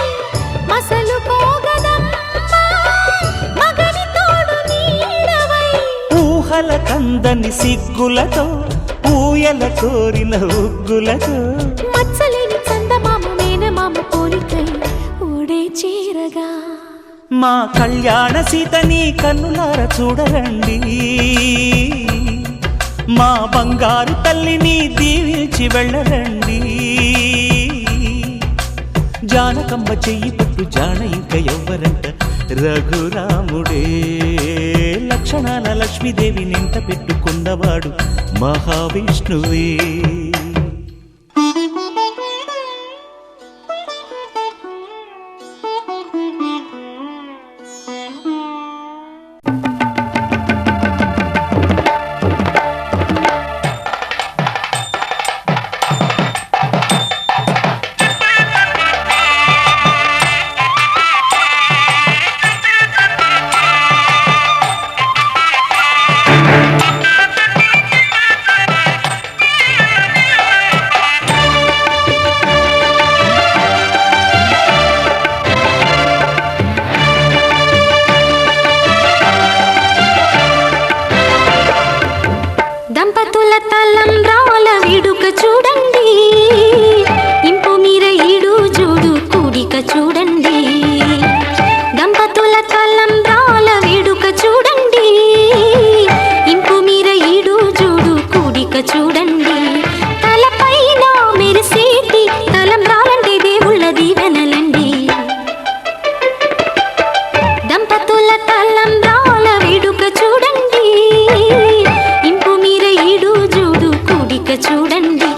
మసలుకోగదమ్మా మగని తోడు నీడవై ఊహల కందని సిగ్గులతో ఊయల కోరిన ఉగ్గులతో మచ్చలేని చందమామ మేనమామ పోలికై ఓడే చీరగా మా కళ్యాణ సీతని కన్నులార చూడరండి మా బంగారు తల్లిని దీవించి వెళ్ళరండి జానకమ్మ చెయ్యి పట్టు జాన ఇంక ఎవ్వరంట రఘురాముడే లక్షణాల లక్ష్మీదేవి నింట పెట్టుకున్నవాడు మహావిష్ణువే దంపతుల తలంబ్రాల వేడుక చూడండి ఇంపు మీర ఈడు జోడు కూడిక చూడండి దంపతుల తలంబ్రాల వేడుక చూడండి ఇంపు మీర ఈడు జోడు కూడిక చూడండి తలపైన మెరిసేటి తలంబ్రాలంటే దేవుళ్ళ దీవెనలండి దంపతుల తలంబ్రాల వేడుక చూడండి ఇంపు మీర ఈడు జోడు కూడిక చూడండి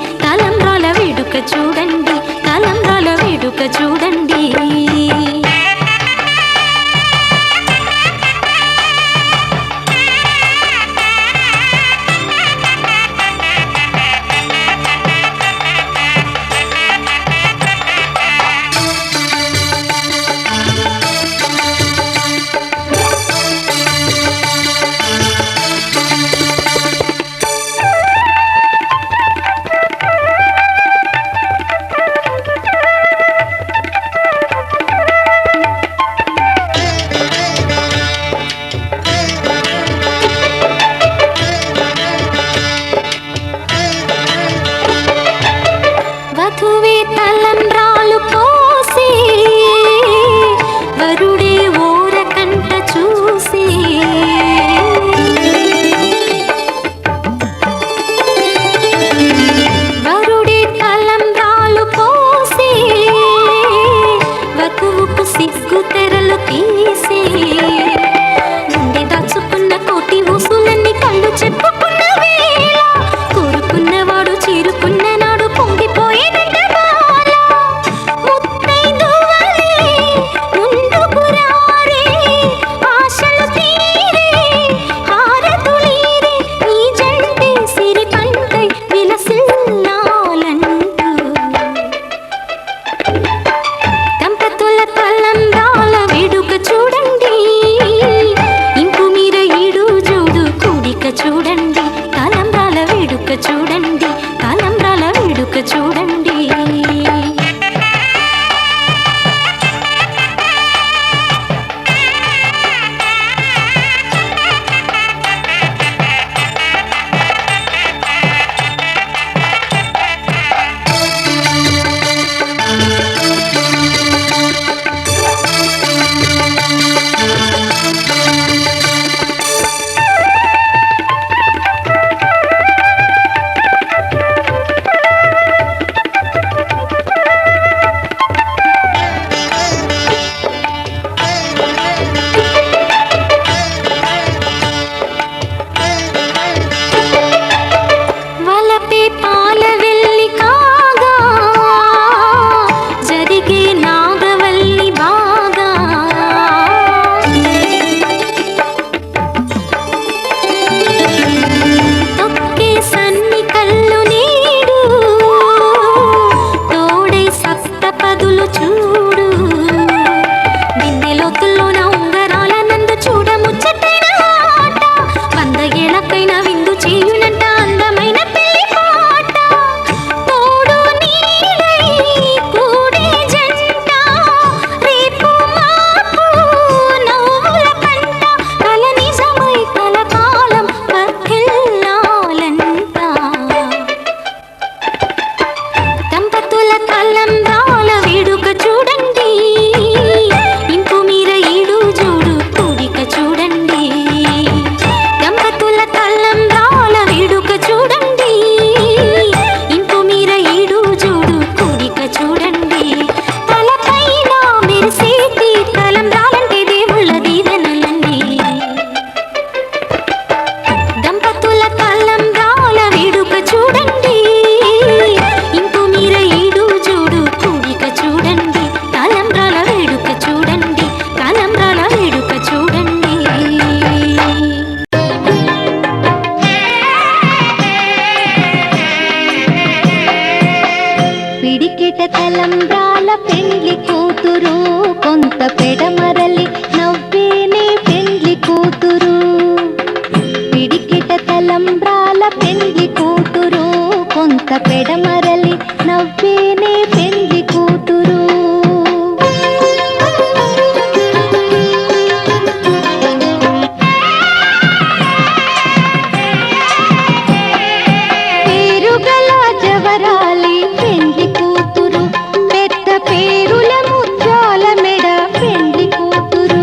తలంబ్రాల పెండ్లి కూతురు కొంత పెడమరలి నవ్వేనే పెండ్లి కూతురు పిడికిట తలంబ్రాల పెండ్లి కూతురు కొంత పెడమరలి నవ్వేనే పెండ్లి కూతురు పేరుగల జవరాలి పెండ్లి కూతురు పెద్ద పేరుల ముత్యాల మెడ పెండ్లి కూతురు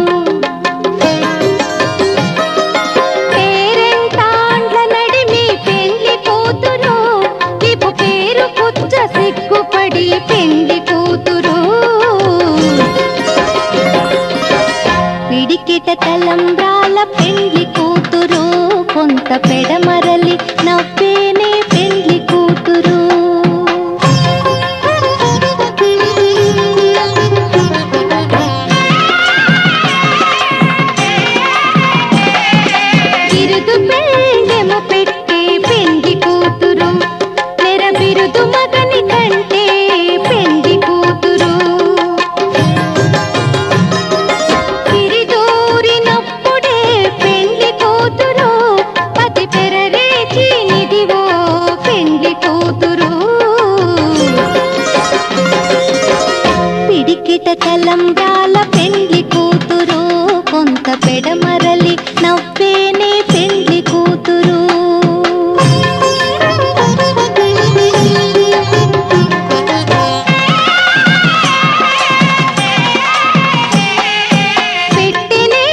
పేరెంటాండ్ల నడిమి పెండ్లి కూతురు ఇపు పేరు పుచ్చ సిగ్గుపడి పెండ్లి కూతురు పిడికిట తలంబ్రాల పెండ్లి కూతురు కొంత పెడమరలి నవ్వేనే పెండ్లి కూతురు బిరుదు పెండెమ పెట్టే పెండ్లి కూతురు నెర బిరుదు మగని కంటే పెండ్లి కూతురు తిరిదూరినప్పుడే పెండ్లి కూతురు పతి పెరరేచి నిదివో పెండ్లి కూతురు పిడికిట తలంబ్రాల పెండ్లి కూతురు కొంత పెడమరలి నవ్వేనే పెండ్లి కూతురు పెట్టెనే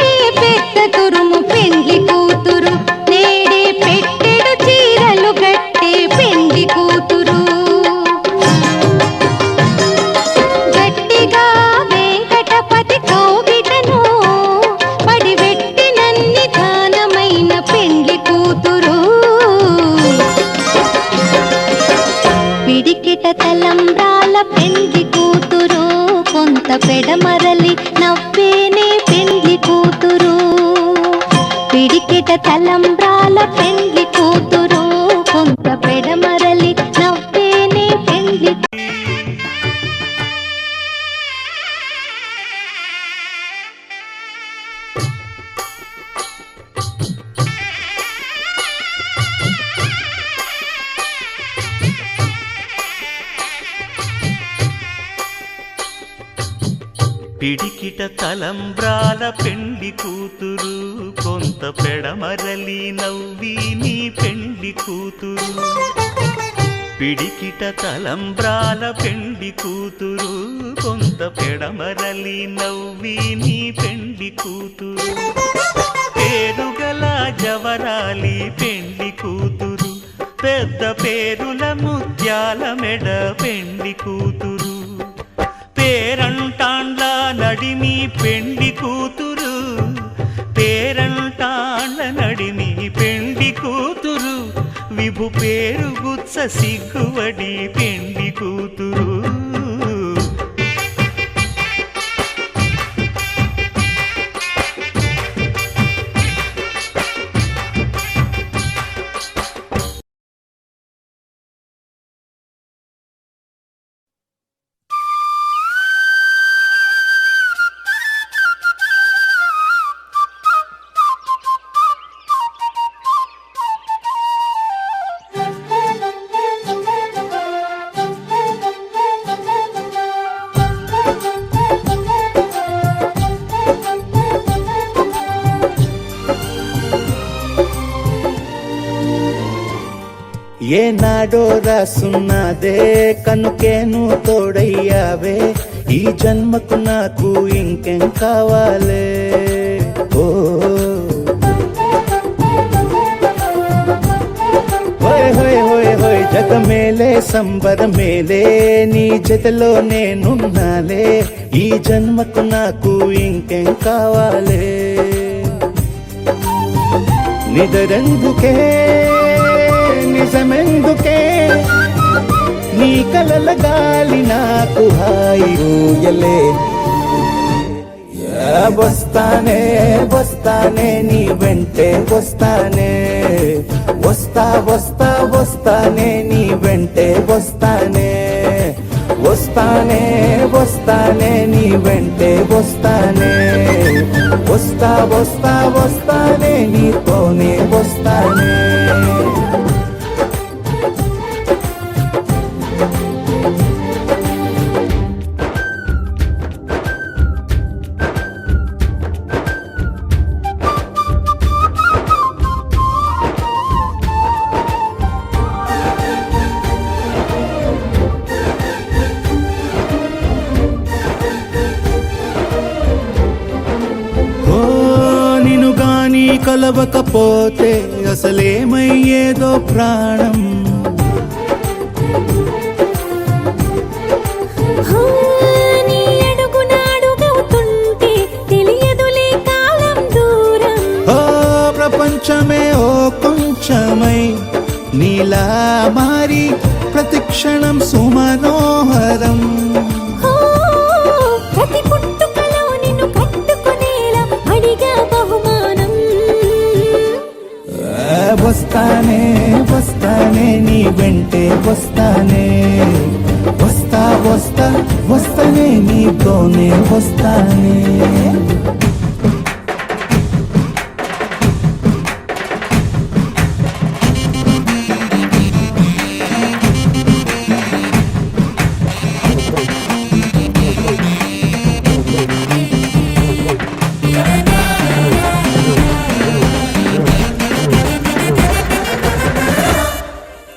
పెద్ద తురుము పెండ్లి కూతురు నేడే పెట్టెడు చీరలు గట్టే పెండ్లి కూతురు గట్టిగా వెంకటపతి కౌగిటను పడివెట్టినన్ని దానమైన పెండ్లి కూతురు పిడికిట తలంబ్రాల పెండ్లి కూతురు కొంత పెడమరలి నవ్వేనే పెండ్లి కూతురు పిడికిట తలంబ్రాల పెండ్లి కూతురు కొంత పెడమరలి నవ్వేనే పెండ్లి పిడికిట తలంబ్రాల పెండ్లి కూతురు కొంత పెడమరలి నవ్వి నీ పెండ్లి కూతురు పిడికిట తలంబ్రాల పెండ్లి కూతురు కొంత పెడమరలి నవ్వి నీ పెండ్లి కూతురు పేరుగల జవరాలి పెండ్లి కూతురు పెద్ద పేరుల ముత్యాల మెడ పెండ్లి కూతురు పేరంటాండ్ల నడిమి పెండ్లి కూతురు పేరంటాండ్ల నడిమి పెండ్లి కూతురు విభు పేరు గుత్స సిగ్గువడి పెండ్లి కూతురు ఏనాడో రాసున్నదే కనుకేను తోడయ్యావే ఈ జన్మకు నాకు ఇంకేం కావాలే ఓ హోయ్ హోయ్ హోయ్ హోయ్ జగ మేలే సంబర మేలే నీ జతలో నేనున్నాలే ఈ జన్మకు నాకు ఇంకేం కావాలే నిదరెందుకే నిజమెందుకే నీ కలల గాలి నాకు హాయి ఊయలే వస్తానే వస్తానే నీ వెంటే వస్తానే వస్తా వస్తా వస్తానే నీ వెంటే వస్తానే వస్తా వస్తానే వస్తానే నీ వెంటే వస్తానే వస్తా వస్తా వస్తానే నీతోనే వస్తానే నిన్ను గాని కలవకపోతే అసలేమయ్యేదో ప్రాణం నీ అడుగునాడుగవుతుంటే తెలియదులే కాలం దూరం. ఓ ప్రపంచమే ఓ కొంచెమై నీలా మారి ప్రతిక్షణం సుమనోహరం ఓ, ప్రతి పుట్టుకలో నిన్ను కట్టుకునేలా అడిగా బహుమానం. వస్తానే వస్తానే నీ వెంటే వస్తానే వస్తా వస్తా వస్తానే నీతోనే వస్తానే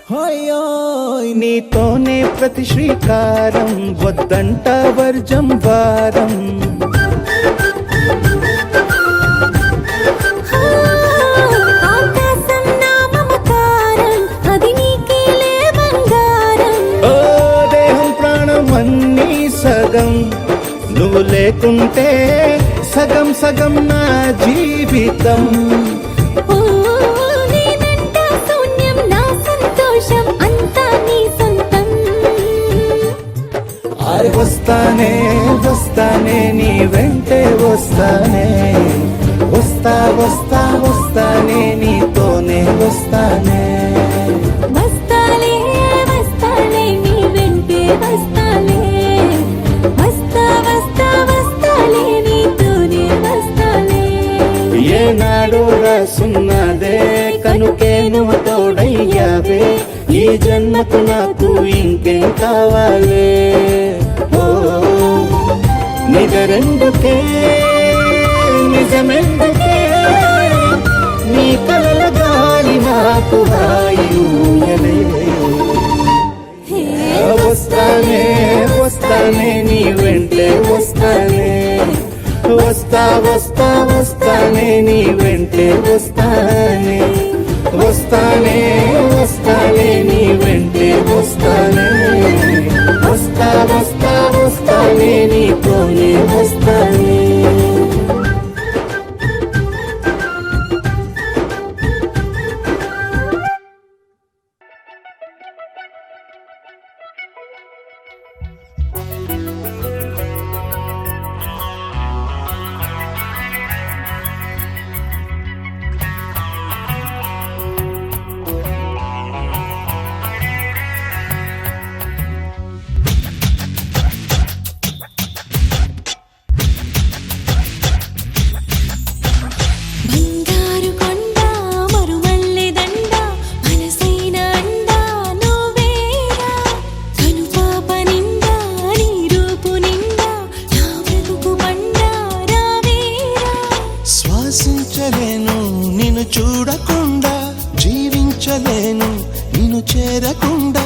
హోయోయ్ నీతోనే ప్రతి శ్రీకారం వద్దంట వర్జం వారం ఆకాశం నా మమకారం, అది నీకేలే బంగారం. ఓ దేహం ప్రాణం అన్నీ సగం నువ్వు లేకుంటే సగం సగం నా జీవితం ఓ, నేనంటా శూన్యం, నా సంతోషం అంతా నీ సొంతం. వస్తానే వస్తానే నీ వెంటే వస్తానే వస్తా వస్తా వస్తానే నీతోనే వస్తానే వస్తాలే వస్తాలే నీ వెంటే వస్తాలే వస్తా వస్తా వస్తాలే నీతోనే వస్తాలే. ఏనాడు రాసున్నదే కనుకే నువ్వు తోడయ్యావే ఈ జన్మకు నాకు ఇంకేం కావాలే ఓ నిజరెందుకే నిజమెందుకే నీ కలల గాలి నాకు హాయిలే వస్తానే వస్తానే నీ వెంటే వస్తానే వస్తా వస్తా వస్తానే నీ వెంటే వస్తానే వస్తానే వస్తానే నీ వెంటే వస్తానే వస్తా వస్తా వస్తానే నీతోనే వస్తానే బంగారు కొండ మరుమల్లె దండ మనసైన అండ నువ్వేరా కనుపాప నిండా నీ రూపు నిండా నా బ్రతుకు బండ రావేరా. శ్వాసించలేను నిన్ను చూడకుండా జీవించలేను నిన్ను చేరకుండా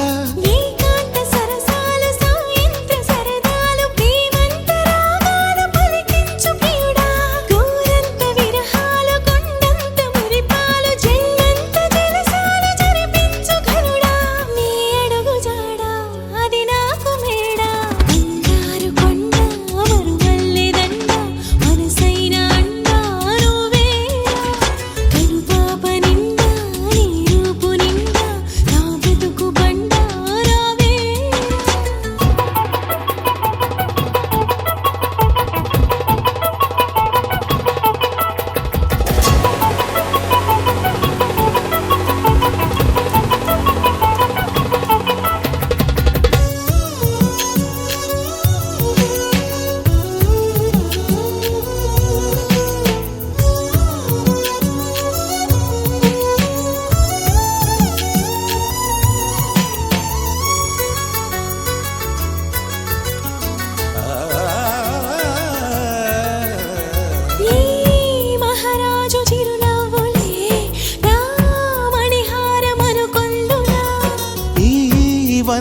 ఏకాంత సరసాలు సాయంత్ర సరదాలు ప్రేమంత రాగాలు పలికించు ప్రియుడా. గోరంత విరహాలు కొండంత మురిపాలు జన్మంత జలసాలు జరిపించు ఘనుడా. నీ అడుగు జాడా అది నాకు మేడా బంగారు కొండ మరుమల్లె దండ మనసైన అండ నువ్వేరా కనుపాప నిండా నీ రూపు నిండా నా బ్రతుకు బండ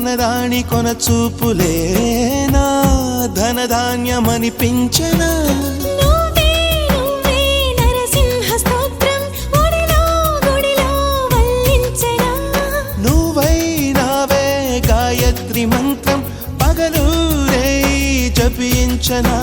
వనరాణి కొన చూపులే నా ధనధాన్యమనిపించనా నువ్వే నువ్వే నరసింహ స్తోత్రం ఒడిలో గుడిలో వల్లించనా నువ్వై నావే గాయత్రి మంత్రం పగలు రే జపించనా